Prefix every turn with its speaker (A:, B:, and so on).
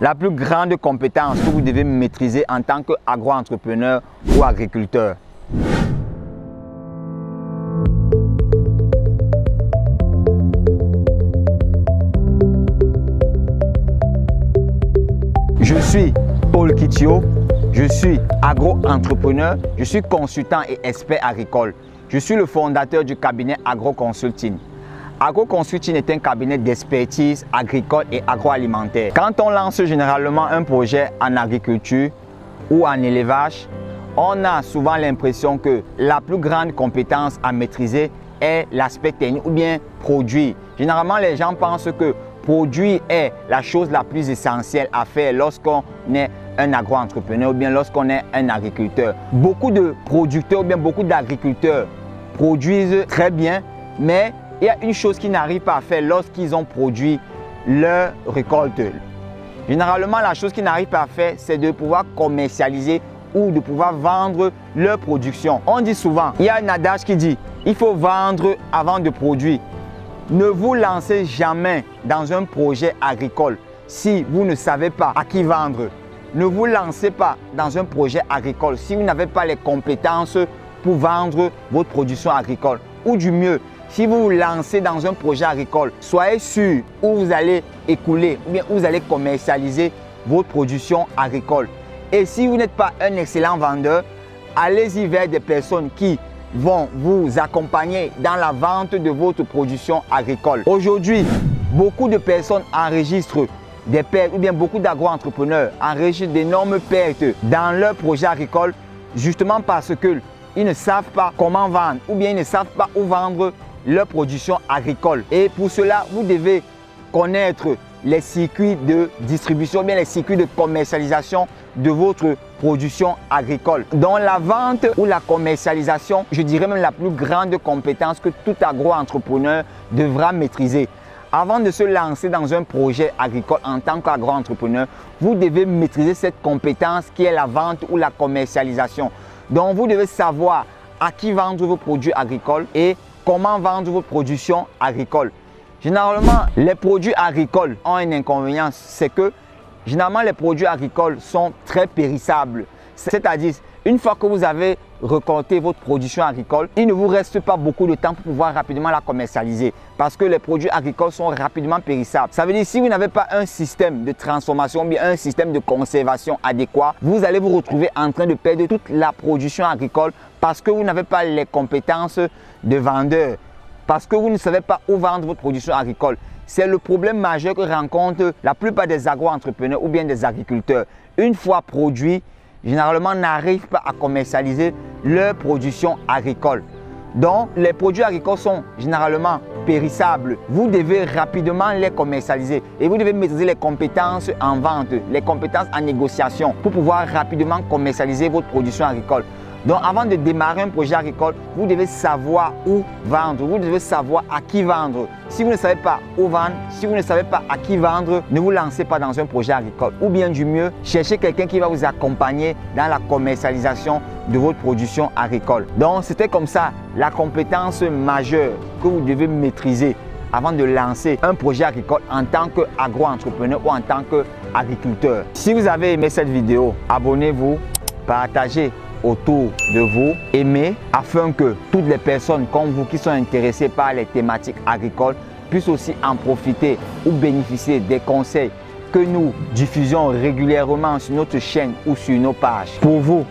A: la plus grande compétence que vous devez maîtriser en tant qu'agro-entrepreneur ou agriculteur? Je suis Paul Kitio, je suis agro-entrepreneur, je suis consultant et expert agricole. Je suis le fondateur du cabinet Agro Consulting. Agro Consulting est un cabinet d'expertise agricole et agroalimentaire. Quand on lance généralement un projet en agriculture ou en élevage, on a souvent l'impression que la plus grande compétence à maîtriser est l'aspect technique ou bien produire. Généralement, les gens pensent que produire est la chose la plus essentielle à faire lorsqu'on est un agro-entrepreneur ou bien lorsqu'on est un agriculteur. Beaucoup de producteurs ou bien beaucoup d'agriculteurs produisent très bien, mais il y a une chose qu'ils n'arrivent pas à faire lorsqu'ils ont produit leur récolte. Généralement, la chose qu'ils n'arrivent pas à faire, c'est de pouvoir commercialiser ou de pouvoir vendre leur production. On dit souvent, il y a un adage qui dit, il faut vendre avant de produire. Ne vous lancez jamais dans un projet agricole si vous ne savez pas à qui vendre. Ne vous lancez pas dans un projet agricole si vous n'avez pas les compétences pour vendre votre production agricole. Ou du mieux, si vous vous lancez dans un projet agricole, soyez sûr où vous allez écouler ou bien où vous allez commercialiser votre production agricole. Et si vous n'êtes pas un excellent vendeur, allez-y vers des personnes qui vont vous accompagner dans la vente de votre production agricole. Aujourd'hui, beaucoup de personnes enregistrent des pertes ou bien beaucoup d'agro-entrepreneurs enregistrent d'énormes pertes dans leur projet agricole justement parce qu'ils ne savent pas comment vendre ou bien ils ne savent pas où vendre leur production agricole. Et pour cela, vous devez connaître les circuits de distribution, bien les circuits de commercialisation de votre production agricole. Dans la vente ou la commercialisation, je dirais même la plus grande compétence que tout agro-entrepreneur devra maîtriser. Avant de se lancer dans un projet agricole en tant qu'agro-entrepreneur, vous devez maîtriser cette compétence qui est la vente ou la commercialisation. Donc, vous devez savoir à qui vendre vos produits agricoles et comment vendre votre production agricole. Généralement, les produits agricoles ont un inconvénient, c'est que généralement les produits agricoles sont très périssables. C'est-à-dire, une fois que vous avez récolté votre production agricole, il ne vous reste pas beaucoup de temps pour pouvoir rapidement la commercialiser parce que les produits agricoles sont rapidement périssables. Ça veut dire que si vous n'avez pas un système de transformation ou bien un système de conservation adéquat, vous allez vous retrouver en train de perdre toute la production agricole parce que vous n'avez pas les compétences de vendeur, parce que vous ne savez pas où vendre votre production agricole. C'est le problème majeur que rencontrent la plupart des agro-entrepreneurs ou bien des agriculteurs. Une fois produits, généralement n'arrivent pas à commercialiser leur production agricole. Donc, les produits agricoles sont généralement périssables. Vous devez rapidement les commercialiser et vous devez maîtriser les compétences en vente, les compétences en négociation pour pouvoir rapidement commercialiser votre production agricole. Donc, avant de démarrer un projet agricole, vous devez savoir où vendre, vous devez savoir à qui vendre. Si vous ne savez pas où vendre, si vous ne savez pas à qui vendre, ne vous lancez pas dans un projet agricole. Ou bien du mieux, cherchez quelqu'un qui va vous accompagner dans la commercialisation de votre production agricole. Donc, c'était comme ça la compétence majeure que vous devez maîtriser avant de lancer un projet agricole en tant qu'agro-entrepreneur ou en tant qu'agriculteur. Si vous avez aimé cette vidéo, abonnez-vous, partagez autour de vous, aimez, afin que toutes les personnes comme vous qui sont intéressées par les thématiques agricoles puissent aussi en profiter ou bénéficier des conseils que nous diffusons régulièrement sur notre chaîne ou sur nos pages. Pour vous,